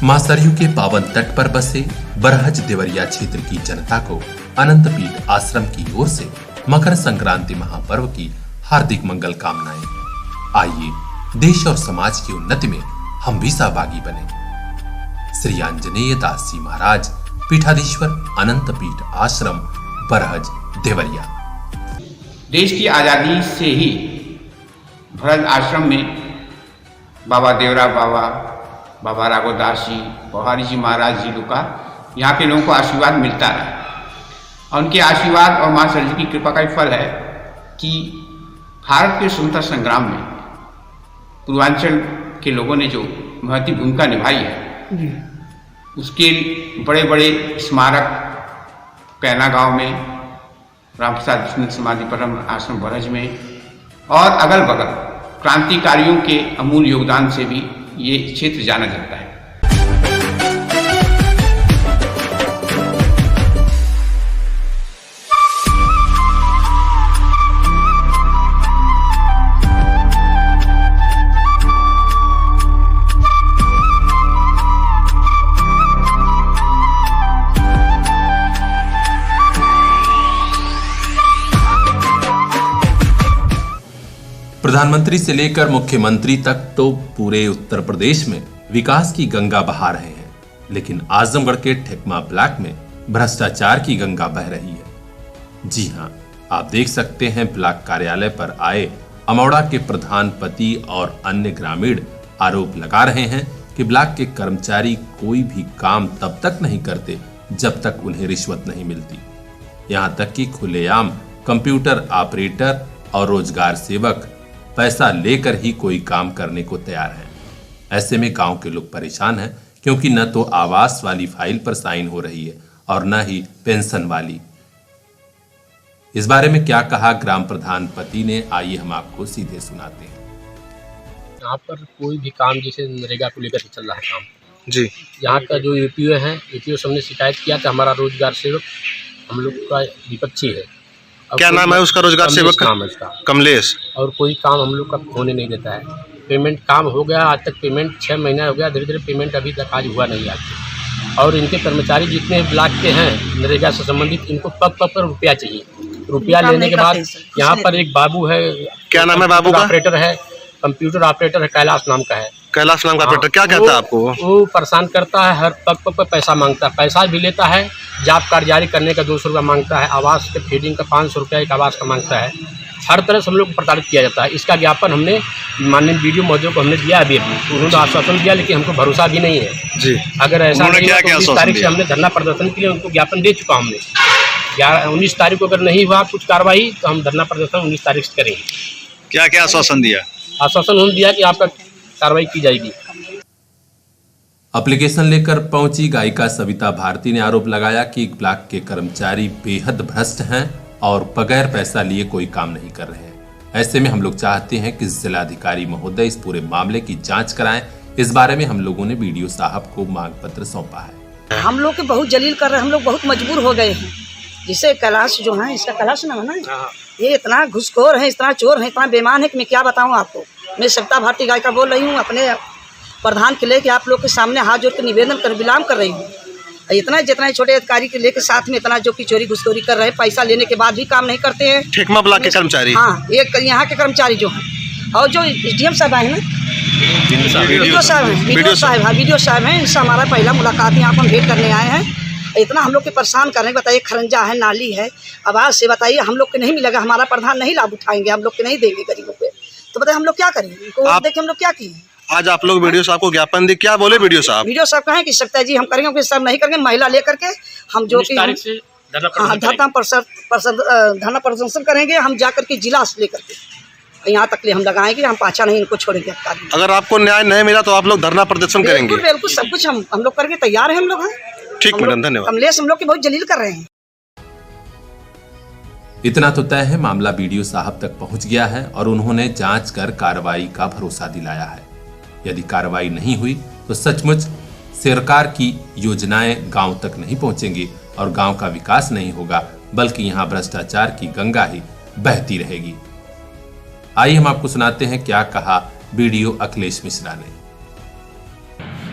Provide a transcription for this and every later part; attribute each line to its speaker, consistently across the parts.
Speaker 1: मां सरयू के पावन तट पर बसे बरहज देवरिया क्षेत्र की जनता को अनंतपीठ आश्रम की ओर से मकर संक्रांति महापर्व की हार्दिक मंगल कामनाएं। आइए देश और समाज की उन्नति में हम भी सहभागी बने। श्री आंजनेय दास जी महाराज पीठाधीश्वर अनंतपीठ आश्रम बरहज देवरिया।
Speaker 2: देश की आज़ादी से ही बरहज आश्रम में बाबा देवरा बाबा राघवदास जी, पौहारी जी महाराज जी लोग का यहाँ के लोगों को आशीर्वाद मिलता है और उनके आशीर्वाद और माँ सरयू की कृपा का फल है कि भारत के स्वतंत्रता संग्राम में पूर्वांचल के लोगों ने जो महत्वपूर्ण भूमिका निभाई है उसके बड़े बड़े स्मारक कैना गांव में, रामप्रसाद बिस्मिल समाधि परम आश्रम बरहज में और अगल बगल क्रांतिकारियों के अमूल्य योगदान से भी ये क्षेत्र जाना जाता है।
Speaker 1: प्रधानमंत्री से लेकर मुख्यमंत्री तक तो पूरे उत्तर प्रदेश में विकास की गंगा बहा रहे हैं, लेकिन आजमगढ़ के ठेकमा ब्लॉक में भ्रष्टाचार की गंगा बह रही है। जी हां, आप देख सकते हैं ब्लॉक कार्यालय पर आए अमौड़ा के प्रधान पति और अन्य ग्रामीण आरोप लगा रहे हैं कि ब्लॉक के कर्मचारी कोई भी काम तब तक नहीं करते जब तक उन्हें रिश्वत नहीं मिलती। यहां तक कि खुलेआम कंप्यूटर ऑपरेटर और रोजगार सेवक पैसा लेकर ही कोई काम करने को तैयार है। ऐसे में गांव के लोग परेशान हैं, क्योंकि न तो आवास वाली फाइल पर साइन हो रही है और न ही पेंशन वाली। इस बारे में क्या कहा ग्राम प्रधान पति ने, आइए हम आपको सीधे सुनाते हैं।
Speaker 3: यहाँ पर कोई भी काम जैसे नरेगा को लेकर चल रहा है काम
Speaker 4: जी,
Speaker 3: यहाँ का जो यूपीओ है, यूपीओ से हमने शिकायत किया था, हमारा रोजगार सेवक हम लोग का विपक्षी है।
Speaker 4: क्या नाम है उसका रोजगार सेवक?
Speaker 3: नाम है उसका
Speaker 4: कमलेश।
Speaker 3: और कोई काम हम लोग का होने नहीं देता है। पेमेंट काम हो गया, आज तक पेमेंट 6 महीना हो गया, धीरे धीरे पेमेंट अभी तक आज हुआ नहीं आज। और इनके कर्मचारी जितने ब्लॉक के हैं नरेगा से संबंधित, इनको पग पर रुपया चाहिए। रुपया लेने के बाद यहाँ पर एक बाबू है,
Speaker 4: क्या नाम है बाबू का?
Speaker 3: ऑपरेटर है, कंप्यूटर ऑपरेटर है, कैलाश नाम का है।
Speaker 4: कैलाश नाम का ऑपरेटर क्या कहता है आपको?
Speaker 3: वो परेशान करता है, हर पग पर पैसा मांगता है, पैसा भी लेता है। जॉब कार्ड जारी करने का 200 रुपया मांगता है, आवास के फीडिंग का 500 रुपया एक आवास का मांगता है। हर तरह से हम लोग को प्रताड़ित किया जाता है। इसका ज्ञापन हमने माननीय वीडियो महोदय को हमने दिया अभी, उन्होंने आश्वासन दिया, लेकिन हमको भरोसा भी नहीं है
Speaker 4: जी।
Speaker 3: अगर ऐसा नहीं
Speaker 4: क्या
Speaker 3: तो 19 तारीख से हमने धरना प्रदर्शन के लिए उनको ज्ञापन दे चुका हमने। 19 तारीख को अगर नहीं हुआ कुछ कार्रवाई तो हम धरना प्रदर्शन 19 तारीख से करेंगे।
Speaker 4: क्या क्या आश्वासन दिया?
Speaker 3: आश्वासन उन्होंने दिया कि आपका कार्रवाई की जाएगी।
Speaker 1: एप्लीकेशन लेकर पहुंची गायिका सविता भारती ने आरोप लगाया कि ब्लॉक के कर्मचारी बेहद भ्रष्ट हैं और बगैर पैसा लिए कोई काम नहीं कर रहे हैं। ऐसे में हम लोग चाहते हैं कि जिलाधिकारी महोदय इस पूरे मामले की जांच कराएं। इस बारे में हम लोगों ने बीडीओ साहब को मांग पत्र सौंपा है।
Speaker 5: हम लोग के बहुत जलील कर रहे हैं, हम लोग बहुत मजबूर हो गए हैं। जिसे कैलाश जो है, इसका कैलाश नाम है ना, ये इतना घुसखोर है, इतना चोर है, इतना बेईमान है कि मैं क्या बताऊं आपको। मैं सविता भारती गायिका बोल रही हूँ, अपने प्रधान के लेके आप लोग के सामने हाथ जोड़ के निवेदन कर विलाम कर रही हूँ। इतना जितना छोटे अधिकारी के लेके साथ में इतना जो कि चोरी घुसखोरी कर रहे हैं, पैसा लेने के बाद भी काम नहीं करते हैं।
Speaker 4: ठेकमा ब्लॉक के कर्मचारी? हाँ,
Speaker 5: एक यहाँ के कर्मचारी जो हैं और जो एसडीएम साहब आए हैं ना, वीडियो साहब हैं, इनसे हमारा पहला मुलाकात यहाँ पर हम भेंट करने आए हैं। इतना हम लोग के परेशान कर रहे हैं। बताइए, खरंजा है, नाली है, आवाज से बताइए हम लोग के नहीं मिलेगा, हमारा प्रधान नहीं लाभ उठाएंगे, हम लोग के नहीं देंगे गरीबों पे, तो बताइए हम लोग क्या करेंगे? देखिए हम लोग क्या किए। आज
Speaker 4: आप लोग वीडियो साहब को ज्ञापन दे, क्या बोले वीडियो साहब?
Speaker 5: वीडियो साहब कहें कि सत्या जी हम करेंगे, क्योंकि सब नहीं करेंगे, महिला लेकर के हम जो कि धरना प्रदर्शन करेंगे। हम जाकर के जिला से लेकर के यहाँ तक ले हम लगाएंगे, हम पाछा नहीं इनको छोड़ेंगे।
Speaker 4: अगर आपको न्याय नहीं मिला तो आप लोग धरना प्रदर्शन करेंगे?
Speaker 5: बिल्कुल, सब कुछ हम लोग करके तैयार हैं। हम लोग हैं।
Speaker 4: ठीक मैडम, धन्यवाद।
Speaker 5: कमलेश हम लोग की बहुत जलील कर रहे हैं।
Speaker 1: इतना तो तय है, मामला बीडीओ साहब तक पहुंच गया है और उन्होंने जांच कर कार्रवाई का भरोसा दिलाया है। यदि कार्रवाई नहीं हुई तो सचमुच सरकार की योजनाएं गांव तक नहीं पहुंचेंगी और गांव का विकास नहीं होगा, बल्कि यहां भ्रष्टाचार की गंगा ही बहती रहेगी। आइए हम आपको सुनाते हैं क्या कहा बीडीओ अखिलेश मिश्रा ने।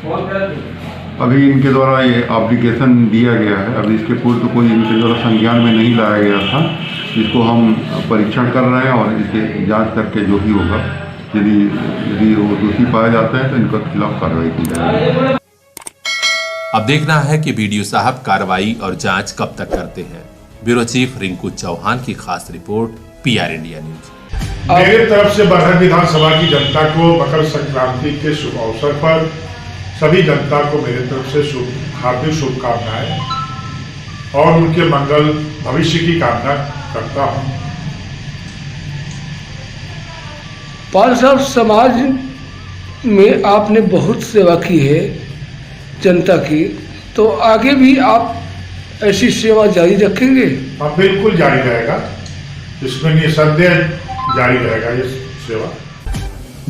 Speaker 6: अभी इनके द्वारा ये एप्लीकेशन दिया गया है। अभी इसके पूर्व तो कोई इनके द्वारा संज्ञान में नहीं लाया गया था। इसको हम परीक्षण कर रहे हैं और इसके जांच करके जो भी होगा, यदि वो दोषी पाए जाते हैं तो इनके खिलाफ कार्रवाई की जाएगी।
Speaker 1: अब देखना है कि बीडीओ साहब कार्रवाई और जांच कब तक करते हैं। ब्यूरो चीफ रिंकू चौहान की खास रिपोर्ट, PR इंडिया न्यूज।
Speaker 7: मेरे तरफ से बरहट विधानसभा की जनता को मकर संक्रांति के शुभ अवसर पर सभी जनता को मेरे तरफ से हार्दिक शुभकामनाएं और उनके मंगल भविष्य की कामना करता हूं।
Speaker 8: पाल साहब, समाज में आपने बहुत सेवा की है जनता की, तो आगे भी आप ऐसी सेवा जारी रखेंगे?
Speaker 7: हाँ, बिल्कुल जारी रहेगा। इसमें निसंदेह जारी रहेगा ये सेवा।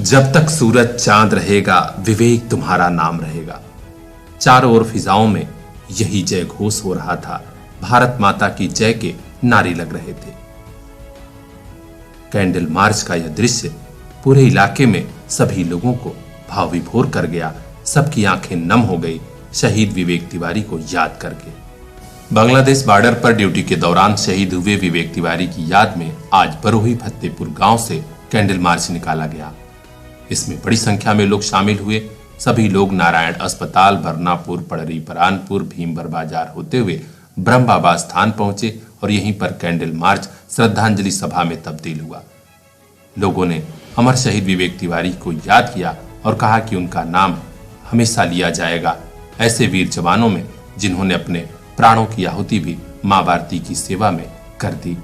Speaker 1: जब तक सूरज चांद रहेगा, विवेक तुम्हारा नाम रहेगा। चारों ओर फिजाओं में यही जय घोष हो रहा था। भारत माता की जय के नारे लग रहे थे। कैंडल मार्च का यह दृश्य पूरे इलाके में सभी लोगों को भाव विभोर कर गया। सबकी आंखें नम हो गई शहीद विवेक तिवारी को याद करके। बांग्लादेश बॉर्डर पर ड्यूटी के दौरान शहीद हुए विवेक तिवारी की याद में आज बरोही फतेहपुर गांव से कैंडल मार्च निकाला गया। इसमें बड़ी संख्या में लोग शामिल हुए। सभी लोग नारायण अस्पताल, बरनापुर, पड़री, परानपुर, भीमबर बाजार होते हुए ब्रह्म बाबा स्थान पहुंचे और यहीं पर कैंडल मार्च श्रद्धांजलि सभा में तब्दील हुआ। लोगों ने अमर शहीद विवेक तिवारी को याद किया और कहा कि उनका नाम हमेशा लिया जाएगा ऐसे वीर जवानों में जिन्होंने अपने प्राणों की आहुति भी मां भारती की सेवा में कर दी।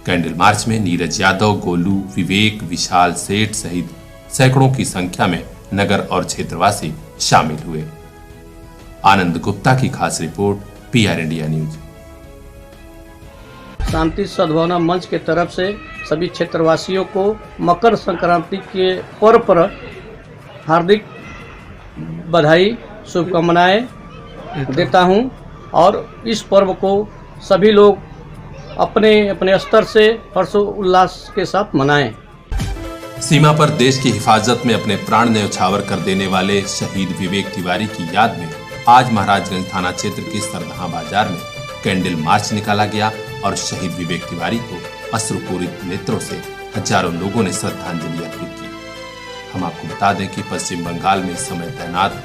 Speaker 1: कैंडल मार्च में नीरज यादव, गोलू, विवेक, विशाल सेठ सहित सैकड़ों की संख्या में नगर और क्षेत्रवासी शामिल हुए। आनंद गुप्ता की खास रिपोर्ट, PR इंडिया न्यूज।
Speaker 3: शांति सद्भावना मंच के तरफ से सभी क्षेत्रवासियों को मकर संक्रांति के पर्व पर हार्दिक बधाई, शुभकामनाएं देता हूं और इस पर्व को सभी लोग अपने अपने स्तर से हर्षोल्लास के साथ मनाएं।
Speaker 1: सीमा पर देश की हिफाजत में अपने प्राण न्यौछावर कर देने वाले शहीद विवेक तिवारी की याद में आज महाराजगंज थाना क्षेत्र के सरदहा बाजार में कैंडल मार्च निकाला गया और शहीद विवेक तिवारी को अश्रुपूरित नेत्रों से हजारों लोगों ने श्रद्धांजलि अर्पित की। हम आपको बता दें कि पश्चिम बंगाल में इस समय तैनात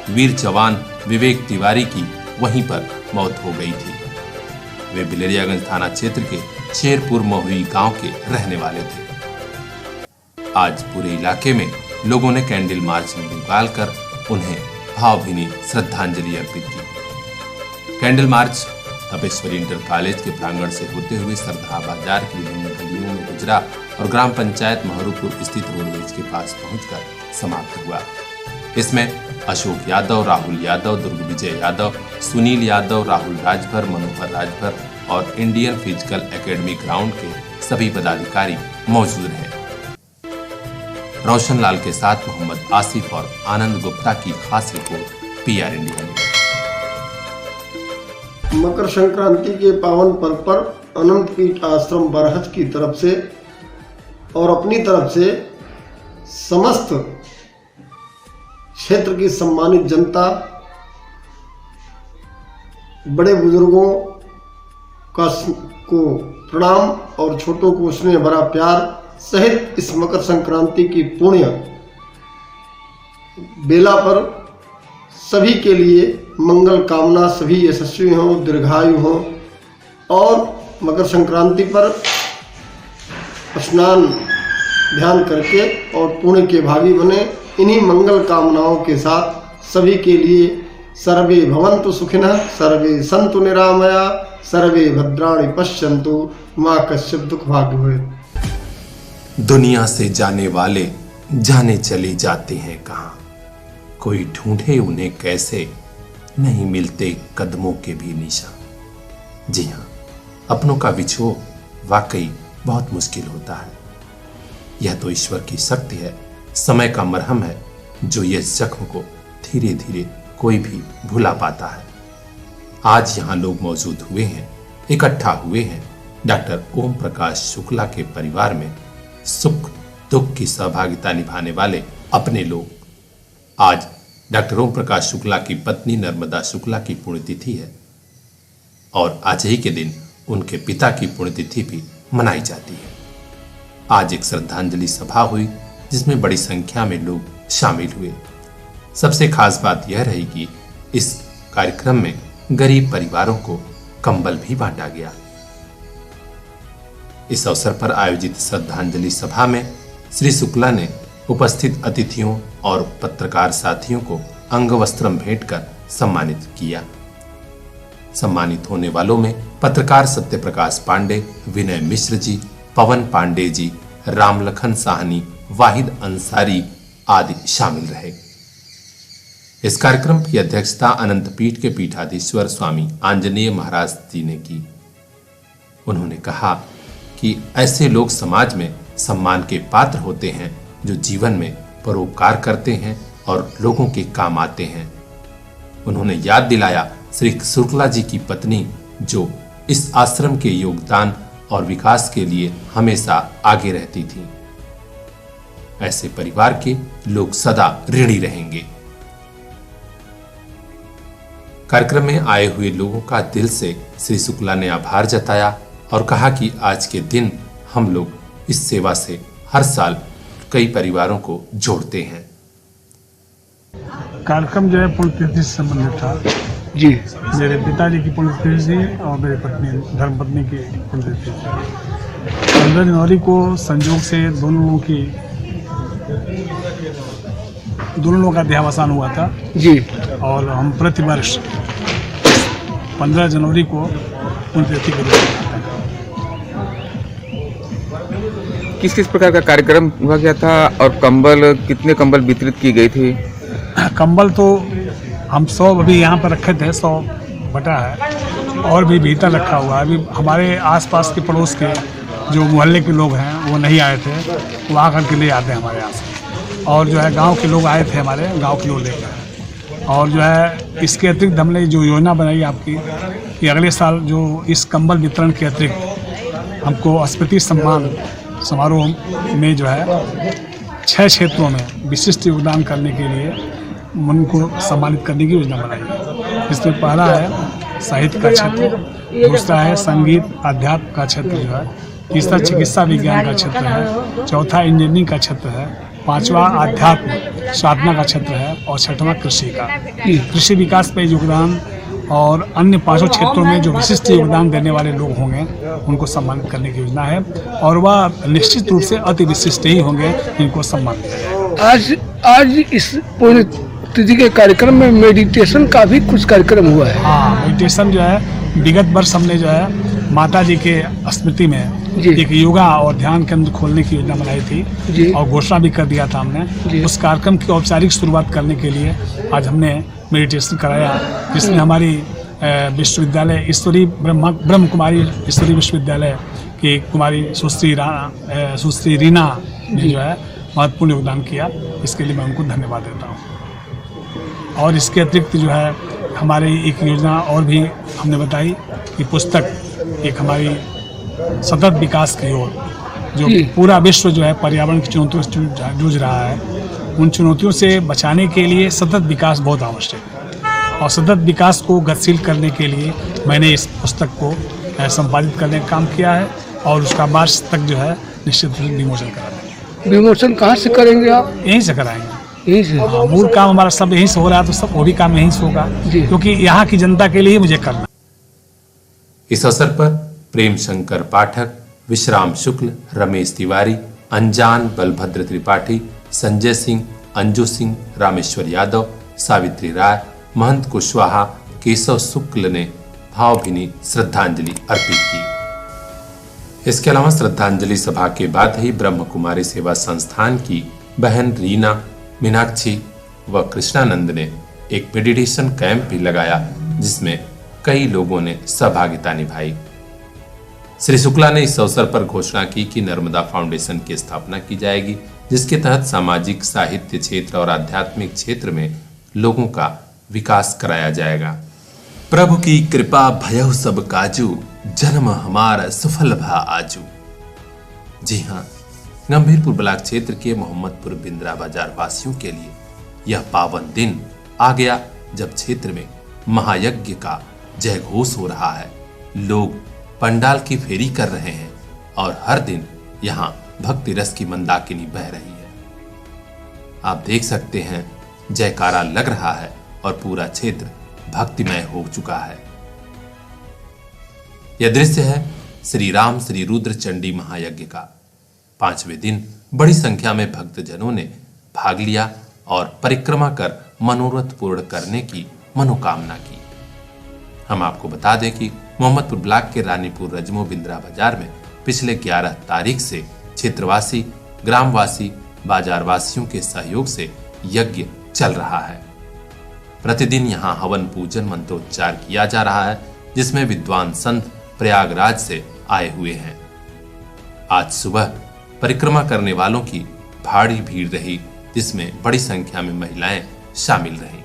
Speaker 1: वीर जवान विवेक तिवारी की वहीं पर मौत हो गई थी। वे बिलरियागंज थाना क्षेत्र के शेरपुर महुई गांव के रहने वाले थे। आज पूरे इलाके में लोगों ने कैंडल मार्च में निकालकर उन्हें भावभीनी श्रद्धांजलि अर्पित की। Candle march Tapeshwari inter college के प्रांगण से होते हुए सरदहा बाजार की विभिन्न गलियों में गुजरा और ग्राम पंचायत महरूपुर स्थित रोडवेज के पास पहुंचकर समाप्त हुआ। इसमें अशोक यादव, राहुल यादव, दुर्ग विजय यादव, सुनील यादव, राहुल राजभर, मनोहर राजभर और इंडियन फिजिकल एकेडमी ग्राउंड के सभी पदाधिकारी मौजूद रहे। रोशन लाल के साथ मोहम्मद आसिफ और आनंद गुप्ता की खास report, PR India news.
Speaker 9: Makar Sankranti के पावन पर्व पर अनंत पीठ आश्रम बरहज की तरफ से और अपनी तरफ से समस्त क्षेत्र की सम्मानित जनता, बड़े बुजुर्गों को प्रणाम और छोटों को स्नेह भरा प्यार सहित इस मकर संक्रांति की पुण्य बेला पर सभी के लिए मंगल कामना, सभी यशस्वी हों, दीर्घायु हों और मकर संक्रांति पर स्नान ध्यान करके और पुण्य के भागी बने। इन्हीं मंगल कामनाओं के साथ सभी के लिए सर्वे भवन्तु सुखिनः, सर्वे सन्तु निरामया, सर्वे भद्राणि पश्यन्तु, माँ कश्चित् दुख भाग्य हुए।
Speaker 1: दुनिया से जाने वाले जाने चले जाते हैं कहाँ, कोई ढूंढे उन्हें कैसे, नहीं मिलते कदमों के भी निशान। जी हाँ, अपनों का विछोह वाकई बहुत मुश्किल होता है। यह तो ईश्वर की शक्ति है, समय का मरहम है जो ये जख्म को धीरे धीरे कोई भी भुला पाता है। आज यहाँ लोग मौजूद हुए हैं, इकट्ठा हुए हैं डॉक्टर ओम प्रकाश शुक्ला के परिवार में सुख दुख की सहभागिता निभाने वाले अपने लोग। आज डॉक्टर ओम प्रकाश शुक्ला की पत्नी नर्मदा शुक्ला की पुण्यतिथि है और आज ही के दिन उनके पिता की पुण्यतिथि भी मनाई जाती है। आज एक श्रद्धांजलि सभा हुई जिसमें बड़ी संख्या में लोग शामिल हुए। सबसे खास बात यह रही कि इस कार्यक्रम में गरीब परिवारों को कंबल भी बांटा गया। इस अवसर पर आयोजित श्रद्धांजलि सभा में श्री शुक्ला ने उपस्थित अतिथियों और पत्रकार साथियों को अंगवस्त्रम भेंट कर सम्मानित किया। सम्मानित होने वालों में पत्रकार सत्यप्रकाश पांडे, विनय मिश्र जी, पवन पांडे जी, रामलखन साहनी, वाहिद अंसारी आदि शामिल रहे। इस कार्यक्रम की अध्यक्षता अनंत पीठ के पीठाधीश्वर स्वामी आंजनेय महाराज जी ने की। उन्होंने कहा कि ऐसे लोग समाज में सम्मान के पात्र होते हैं जो जीवन में परोपकार करते हैं और लोगों के काम आते हैं। उन्होंने याद दिलाया श्री शुक्ला जी की पत्नी जो इस आश्रम के योगदान और विकास के लिए हमेशा आगे रहती थी। ऐसे परिवार के लोग सदा ऋणी रहेंगे। कार्यक्रम में आए हुए लोगों का दिल से श्री शुक्ला ने आभार जताया और कहा कि आज के दिन हम लोग इस सेवा से हर साल कई परिवारों को जोड़ते हैं।
Speaker 10: कार्यक्रम जो है पुण्यतिथि से संबंधित था
Speaker 8: जी।
Speaker 10: मेरे पिताजी की पुण्यतिथि थी और मेरी पत्नी धर्मपत्नी की पुण्यतिथि थी। 15 जनवरी को संयोग से दोनों लोगों का देहावसान हुआ था
Speaker 8: जी।
Speaker 10: और हम प्रतिवर्ष 15 जनवरी को पुण्यतिथि के रूप में
Speaker 11: किस किस प्रकार का कार्यक्रम हुआ गया था और कंबल, कितने कंबल वितरित की गई थी?
Speaker 10: कंबल तो हम 100 अभी यहाँ पर रखे थे, 100 बटा है और भी भीतर रखा हुआ है। अभी हमारे आसपास के पड़ोस के जो मोहल्ले के लोग हैं वो नहीं आए थे, वो आकर के ले आते हैं हमारे यहाँ से। और जो है गांव के लोग आए थे, हमारे गांव के लोग लेकर। और जो है इसके अतिरिक्त हमने जो योजना बनाई आपकी कि अगले साल जो इस कंबल वितरण के अतिरिक्त हमको स्मृति सम्मान समारोह में जो है 6 क्षेत्रों में विशिष्ट योगदान करने के लिए उनको सम्मानित करने की योजना बनाई है। इसमें पहला है साहित्य का क्षेत्र, दूसरा है संगीत अध्यात्म का क्षेत्र जो है, तीसरा चिकित्सा विज्ञान का क्षेत्र है, चौथा इंजीनियरिंग का क्षेत्र है, पांचवा आध्यात्म साधना का क्षेत्र है और छठवां कृषि का। कृषि विकास पे योगदान और अन्य 5 क्षेत्रों में जो विशिष्ट योगदान देने वाले लोग होंगे उनको सम्मानित करने की योजना है और वह निश्चित रूप से अति विशिष्ट ही होंगे जिनको सम्मान दिया जाएगा।
Speaker 8: आज इस पुण्यतिथि के कार्यक्रम में मेडिटेशन का भी कुछ कार्यक्रम हुआ है।
Speaker 10: हाँ, मेडिटेशन जो है विगत वर्ष हमने जो है माता जी के स्मृति में एक योगा और ध्यान केंद्र खोलने की योजना बनाई थी और घोषणा भी कर दिया था हमने। उस कार्यक्रम की औपचारिक शुरुआत करने के लिए आज हमने मेडिटेशन कराया, जिसमें हमारी विश्वविद्यालय ईश्वरी ब्रह्म कुमारी ईश्वरी विश्वविद्यालय की कुमारी सुश्री रीना ने जो है महत्वपूर्ण योगदान किया। इसके लिए मैं उनको धन्यवाद देता हूँ। और इसके अतिरिक्त जो है हमारी एक योजना और भी हमने बताई कि पुस्तक एक हमारी सतत विकास की ओर, जो पूरा विश्व जो है पर्यावरण की चुनौतियों से जूझ रहा है, उन चुनौतियों से बचाने के लिए सतत विकास बहुत आवश्यक है। और सतत विकास को गतिशील करने के लिए मैंने इस पुस्तक को संपादित करने का काम किया है और उसका मार्च तक जो है निश्चित रूप से विमोचन करा देंगे।
Speaker 8: विमोचन कहाँ से करेंगे आप?
Speaker 10: यहीं से कराएंगे। यहीं से मूल काम हमारा सब यहीं से हो रहा है, तो सब वो भी काम यहीं से होगा, क्योंकि यहाँ की जनता के लिए मुझे करना।
Speaker 1: इस अवसर पर प्रेम शंकर पाठक, विश्राम शुक्ल, रमेश तिवारी, अनजान बलभद्र त्रिपाठी, संजय सिंह, अंजू सिंह, रामेश्वर यादव, सावित्री राय, महंत कुशवाहा, केशव शुक्ल ने भावभीनी श्रद्धांजलि अर्पित की। इसके अलावा श्रद्धांजलि सभा के बाद ही ब्रह्म कुमारी सेवा संस्थान की बहन रीना, मीनाक्षी व कृष्णानंद ने एक मेडिटेशन कैंप भी लगाया, जिसमें कई लोगों ने सहभागिता निभाई। श्री शुक्ला ने इस अवसर पर घोषणा की कि नर्मदा फाउंडेशन की स्थापना की जाएगी, जिसके तहत सामाजिक, साहित्य क्षेत्र और आध्यात्मिक क्षेत्र में लोगों का विकास कराया जाएगा। प्रभु की कृपा भयहु सब काजू, जन्म हमारा सफल भा आजू। जी हाँ, गंभीरपुर ब्लॉक क्षेत्र के मोहम्मदपुर बिंद्रा बाजार वासियों के लिए यह पावन दिन आ गया जब क्षेत्र में महायज्ञ का जय घोष हो रहा है। लोग पंडाल की फेरी कर रहे हैं और हर दिन यहाँ भक्ति रस की मंदाकिनी बह रही है। आप देख सकते हैं जयकारा लग रहा है और पूरा क्षेत्र भक्तिमय हो चुका है। यह दृश्य है श्री राम श्री रुद्र चंडी महायज्ञ का। 5वें दिन बड़ी संख्या में भक्तजनों ने भाग लिया और परिक्रमा कर मनोरथ पूर्ण करने की मनोकामना की। हम आपको बता दें कि मोहम्मदपुर ब्लॉक के रानीपुर रजमो बिंद्रा बाजार में पिछले 11 तारीख से क्षेत्रवासी, ग्रामवासी, बाजार वासियों के सहयोग से यज्ञ चल रहा है। प्रतिदिन यहाँ हवन पूजन मंत्रोच्चार किया जा रहा है, जिसमें विद्वान संत प्रयागराज से आए हुए हैं। आज सुबह परिक्रमा करने वालों की भारी भीड़ रही, जिसमें बड़ी संख्या में महिलाएं शामिल रहीं।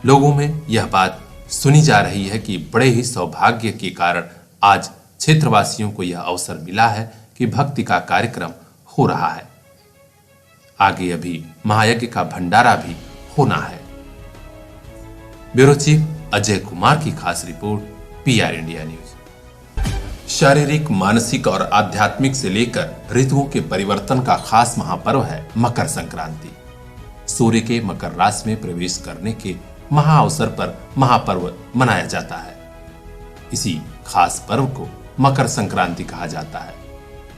Speaker 1: लोगों में यह बात सुनी जा रही है कि बड़े ही सौभाग्य के कारण आज क्षेत्रवासियों को यह अवसर मिला है कि भक्ति का कार्यक्रम हो रहा है। आगे अभी महायज्ञ का भंडारा भी होना है। ब्यूरो चीफ अजय कुमार की खास रिपोर्ट, PR इंडिया न्यूज। शारीरिक, मानसिक और आध्यात्मिक से लेकर ऋतुओं के परिवर्तन का खास महापर्व है मकर संक्रांति। सूर्य के मकर राशि में प्रवेश करने के महा अवसर पर महापर्व मनाया जाता है। इसी खास पर्व को मकर संक्रांति कहा जाता है।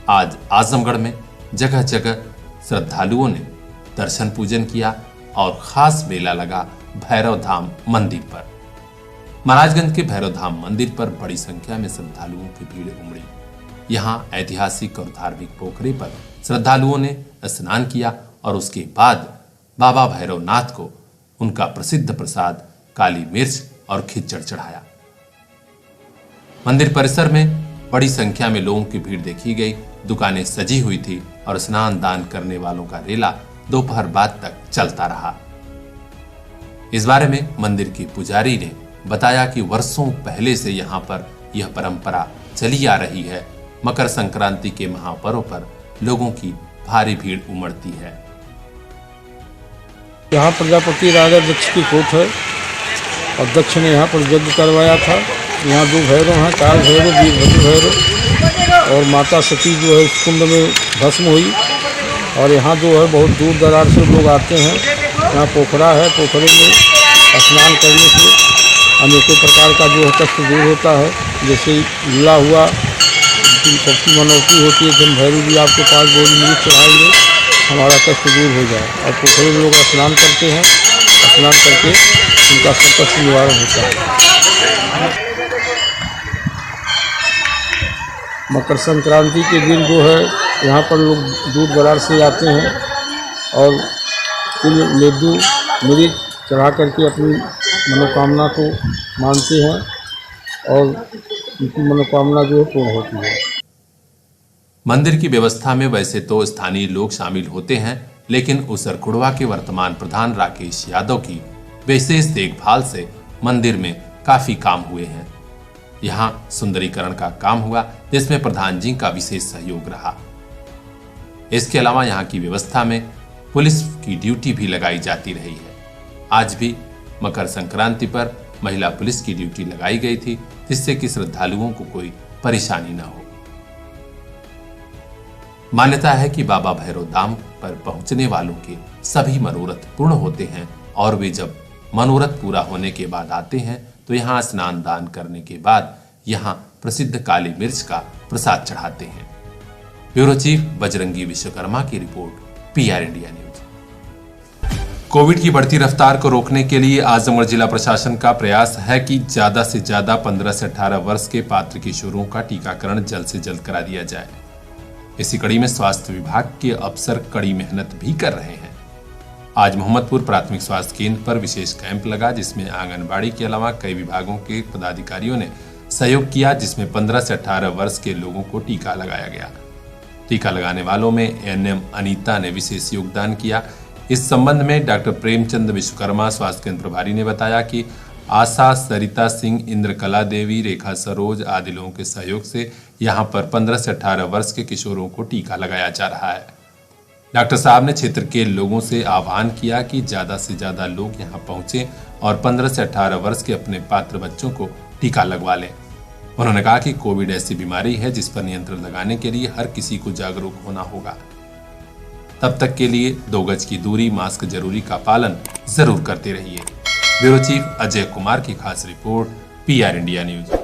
Speaker 1: आज आजमगढ़ में जगह जगह श्रद्धालुओं ने दर्शन पूजन किया और खास मेला लगा भैरव धाम मंदिर पर। महाराजगंज के भैरव धाम मंदिर पर बड़ी संख्या में श्रद्धालुओं की भीड़ उमड़ी। यहाँ ऐतिहासिक और धार्मिक पोखरे पर श्रद्धालुओं ने स्नान किया और उसके बाद बाबा भैरवनाथ को उनका प्रसिद्ध प्रसाद काली मिर्च और खिचड़ चढ़ाया। मंदिर परिसर में बड़ी संख्या में लोगों की भीड़ देखी गई। दुकानें सजी हुई थी और स्नान दान करने वालों का रेला दोपहर बाद तक चलता रहा। इस बारे में मंदिर के पुजारी ने बताया कि वर्षों पहले से यहाँ पर यह परंपरा चली आ रही है। मकर संक्रांति के महापर्व पर लोगों की भारी भीड़ उमड़ती है।
Speaker 12: यहाँ प्रजापति राजा दक्ष की कोट है और दक्ष ने यहाँ पर यज्ञ करवाया था। यहाँ 2 भैरव हैं, काल भैरव, वीरभद्र भैरव, और माता सती जो है उस कुंड में भस्म हुई। और यहाँ जो है बहुत दूर दरार से लोग आते हैं। यहाँ पोखरा है, पोखरे में स्नान करने से अनेकों प्रकार का जो है कष्ट दूर होता है। जैसे लीला हुआ, सबकी मनौती होती है, जब भैरव जी आपके पास बोली मिर्च चढ़ाएंगे, हमारा कष्ट दूर हो जाए। और पोखरे में लोग स्नान करते हैं, स्नान करके उनका सब कष्ट निवारण होता है। मकर संक्रांति के दिन जो है यहाँ पर लोग दूर दरार से आते हैं और तिल, लड्डू, मिर्च चढ़ा करके अपनी मनोकामना को मानते हैं और उनकी मनोकामना जो है पूर्ण होती है।
Speaker 1: मंदिर की व्यवस्था में वैसे तो स्थानीय लोग शामिल होते हैं, लेकिन उसरकुड़वा के वर्तमान प्रधान राकेश यादव की विशेष देखभाल से मंदिर में काफी काम हुए हैं। यहाँ सुंदरीकरण का काम हुआ, जिसमें प्रधान जी का विशेष सहयोग रहा। इसके अलावा यहाँ की व्यवस्था में पुलिस की ड्यूटी भी लगाई जाती रही है। आज भी मकर संक्रांति पर महिला पुलिस की ड्यूटी लगाई गई थी, जिससे कि श्रद्धालुओं को कोई परेशानी न हो। मान्यता है कि बाबा भैरव धाम पर पहुंचने वालों के सभी मनोरथ पूर्ण होते हैं और वे जब मनोरथ पूरा होने के बाद आते हैं तो यहाँ स्नान दान करने के बाद यहाँ प्रसिद्ध काली मिर्च का प्रसाद चढ़ाते हैं। ब्यूरो चीफ बजरंगी विश्वकर्मा की report, PR India news. Covid की बढ़ती रफ्तार को रोकने के लिए आजमगढ़ जिला प्रशासन का प्रयास है कि ज्यादा से ज्यादा 15 से 18 वर्ष के पात्र किशोरों का टीकाकरण जल्द से जल्द करा दिया जाए। इसी कड़ी में स्वास्थ्य विभाग के अफसर कड़ी मेहनत भी कर रहे हैं। आज मोहम्मदपुर प्राथमिक स्वास्थ्य केंद्र पर विशेष कैंप लगा, जिसमें आंगनबाड़ी के अलावा कई विभागों के पदाधिकारियों ने सहयोग किया, जिसमें 15 से 18 वर्ष के लोगों को टीका लगाया गया। टीका लगाने वालों में ANM अनीता ने विशेष योगदान किया। इस संबंध में डॉक्टर प्रेमचंद विश्वकर्मा स्वास्थ्य केंद्र प्रभारी ने बताया कि आशा, सरिता सिंह, इंद्रकला देवी, रेखा सरोज आदि लोगों के सहयोग से यहाँ पर 15 से 18 वर्ष के किशोरों को टीका लगाया जा रहा है। डॉक्टर साहब ने क्षेत्र के लोगों से आह्वान किया कि ज्यादा से ज्यादा लोग यहां पहुंचे और 15 से 18 वर्ष के अपने पात्र बच्चों को टीका लगवा लें। उन्होंने कहा कि कोविड ऐसी बीमारी है जिस पर नियंत्रण लगाने के लिए हर किसी को जागरूक होना होगा। तब तक के लिए 2 गज की दूरी, मास्क जरूरी का पालन जरूर करते रहिए। ब्यूरो चीफ अजय कुमार की खास रिपोर्ट, PR इंडिया न्यूज।